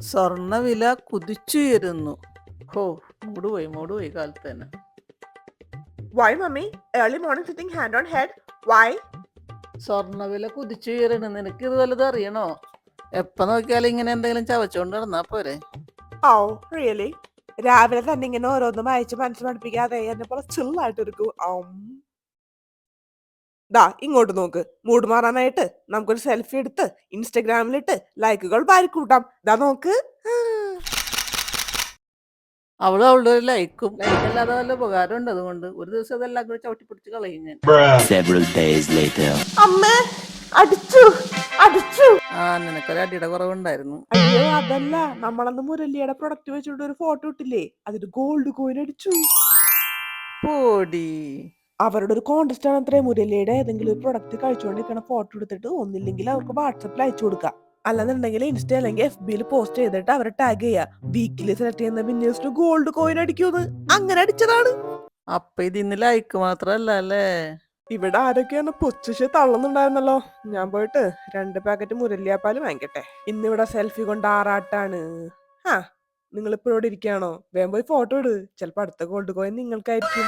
സ്വർണ്ണവില കുതിച്ചുയരുന്നു. ഹോ, മൂട് പോയി കാലത്ത് തന്നെ. Why, mummy? Early morning sitting hand on head. Why? സ്വർണ്ണവില കുതിച്ചുയരണം. നിനക്ക് ഇത് വല്ലതും അറിയണോ? എപ്പ നോക്കിയാലും ഇങ്ങനെ എന്തെങ്കിലും ചവച്ചോണ്ട് നടന്നാ പോരെ. Oh, really? രാവിലെ തന്നെ ഇങ്ങനെ ഓരോന്നും വായിച്ച് മനസ്സ് പഠിപ്പിക്കാതെ എന്നെ പോലെ ചില്ലായിട്ടിരിക്കൂ. ദാ ഇങ്ങോട്ട് നോക്ക്. മൂഡ് മാറാനായിട്ട് നമുക്കൊരു സെൽഫി എടുത്ത് ഇൻസ്റ്റഗ്രാമിലിട്ട് ലൈക്കുകൾ വാരിക്കൂട്ടാം. ദാ നോക്ക്. അവളുടെ ഒരു ലൈക്കല്ലാതെ വല്ല ഉപകാരം ഉണ്ട്. അതുകൊണ്ട് ഒരു ദിവസം അതെല്ലാം കൂടി ചവിട്ടിപ്പിടിച്ച് കളയും ഞാൻ. Several days later. അമ്മേ, അടിച്ചു. നിനക്കൊരു അടിയുടെ കുറവുണ്ടായിരുന്നു. അയ്യോ, അതല്ല, നമ്മളന്ന് മുരളിയുടെ പ്രൊഡക്റ്റ് വെച്ചിട്ട് ഒരു ഫോട്ടോ ഇട്ടില്ലേ, അതിന് ഗോൾഡ് കോയിൻ അടിച്ചു. പോടി. അവരുടെ ഒരു കോൺടെസ്റ്റ് ആണ് അത്രേ. മുരളിയുടെ ഏതെങ്കിലും ഒരു പ്രൊഡക്റ്റ് കഴിച്ചുകൊണ്ടിരിക്കണ ഫോട്ടോ എടുത്തിട്ട് ഒന്നില്ലെങ്കിൽ അവർക്ക് വാട്സപ്പിൽ അയച്ചു കൊടുക്കുക, അല്ലെന്നുണ്ടെങ്കിൽ ഇൻസ്റ്റ അല്ലെങ്കിൽ FB പോസ്റ്റ് ചെയ്തിട്ട് അവരെ ടാഗ് ചെയ്യുക. വീക്കിലി സെലക്ട് ചെയ്യുന്ന വിന്നേഴ്സിന് ഗോൾഡ് കോയിൻ അടിക്കുന്നത്. അങ്ങനെ അടിച്ചതാണ്. അപ്പൊ ഇത് ഇന്ന് ലൈക്ക് മാത്രല്ല അല്ലേ? ഇവിടെ ആരൊക്കെയാണ് പൊച്ചിച്ച് തള്ളുന്നുണ്ടായിരുന്നല്ലോ. ഞാൻ പോയിട്ട് 2 പാക്കറ്റ് മുരളിയാപ്പാല് വാങ്ങിക്കട്ടെ. ഇന്നിവിടെ സെൽഫി കൊണ്ട് ആറാട്ടാണ്. നിങ്ങൾ ഇപ്പോഴും ഇരിക്കുകയാണോ? വേഗം പോയി ഫോട്ടോ ഇട്. ചിലപ്പോ അടുത്ത ഗോൾഡ് കോയിൻ നിങ്ങൾക്കായിരിക്കും.